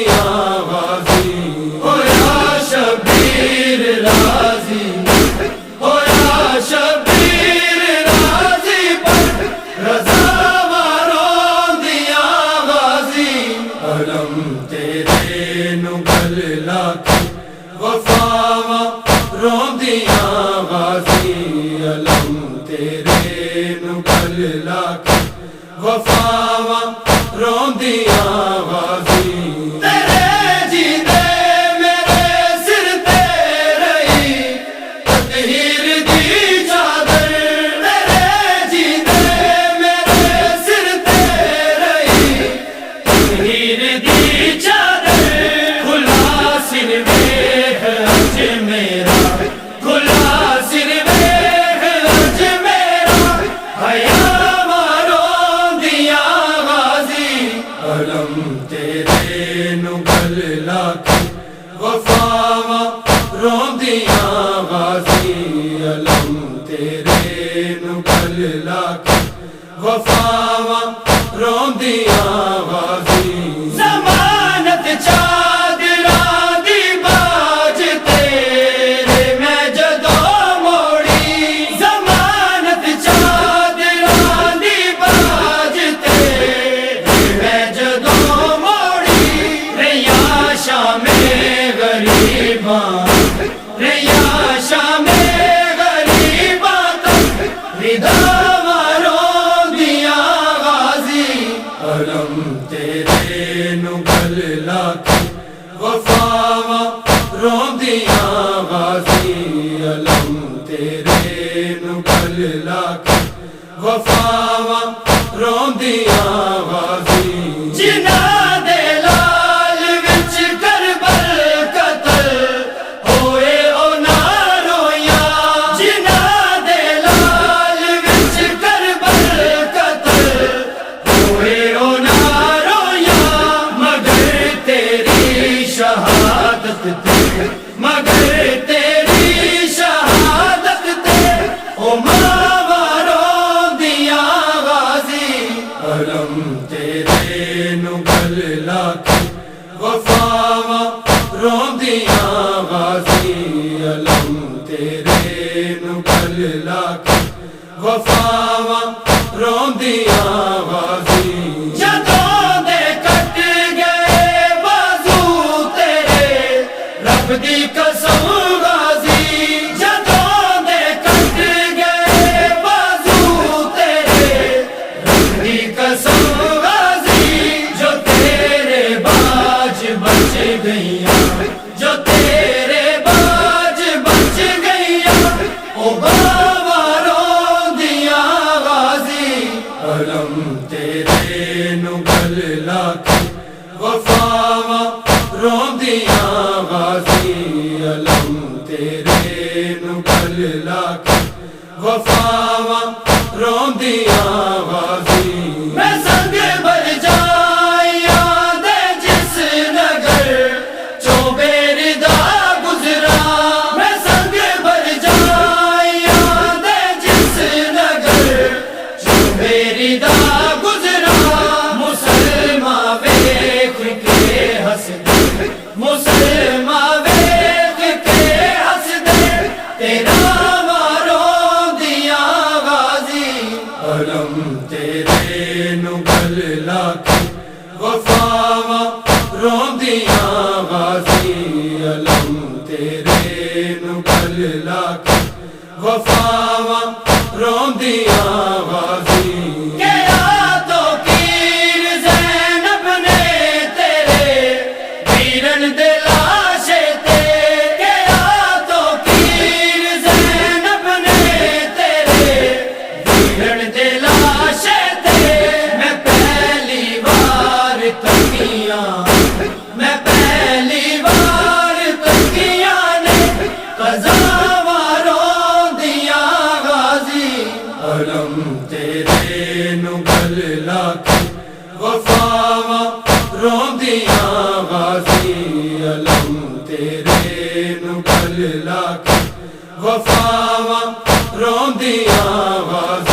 روندیاں غازی ہویا شبیر راضی ہویا شبیر راضی پر رضا روندیاں غازی علم تیرے نو گل لاکھی وفاواں روندیاں غازی علم تیرے نو گل لاکھی وفاواں روندیاں غازی تیرے جیندے میرے سر تے رہی تطہیر دی چادر تیرے جیندے میرے سر تے رہی تطہیر دی چادر کھلا سر ویکھ اج میرا کھلا سر ویکھ اج میرا حیا علم تیرے نو گل لاکھی وفاواں روندیاں غازی علم تیرے نو گل لاکھی وفاواں روندیاں غازی ضمانت چادراں دی باج تیرے میں جدوں موڑی ضمانت چادراں دی باج تیرے میں جدوں موڑی ریا شام غریباں ریا شام غریباں تک ردا روندیاں غازی علم تیرے نو گل لاکھی وفاواں روندیاں غازی علم تیرے نو گل لاکھی وفاواں روندیاں غازی جنہاں دے لال وچ کربل قتل ہوئے او نہ رویاں جنہاں دے لال وچ کربل قتل ہوئے او نہ رویاں مگر تیری شہادت تے مگر تیری شہادت تے او ماواں روندیاں غازی علم تیرے نو گل لاکھی وفاواں روندیاں غازی علم تیرے نو گل لاکھی وفاواں روندیاں غازی جدوں دے کٹ گئے بازو تیرے رب دی قسم غازی جدوں دے کٹ گئے بازو تیرے رب دی قسم غازی جو تیرے باج بچ گئیاں جو تیرے باج بچ گئیاں او باواں روندیاں غازی علم تیرے نو گل لاکھی وفاواں روندیاں غازی علم تیرے نو گل لاکھی وفاواں روندیاں غازی میں سنگ بھر جائیاں دے جس نگر چوں بے ردا گزرا میں سنگ بھر جائیاں دے جس نگر چوں بے ردا گزرا مسلمان ویکھ کے ہس دے مسلمان ویکھ کے ہس دے تیرا علم تیرے نو گل لاکھی وفاواں روندیاں غازی علم تیرے نو گل لاکھی وفاواں روندیاں غازی کیا تو کیر زینب نے تیرے ویرن دے لاشے تے کیا تو کیر زینب نے تیرے ویرن دے لاشے تے میں پہلی بار تکیاں میں پہلی بار تکیاں نے قضاواں روندیاں غازی علم تیرے نو گل لاکھی وفاواں روندیاں غازی علم تیرے نو گل لاکھی وفاواں روندیاں غازی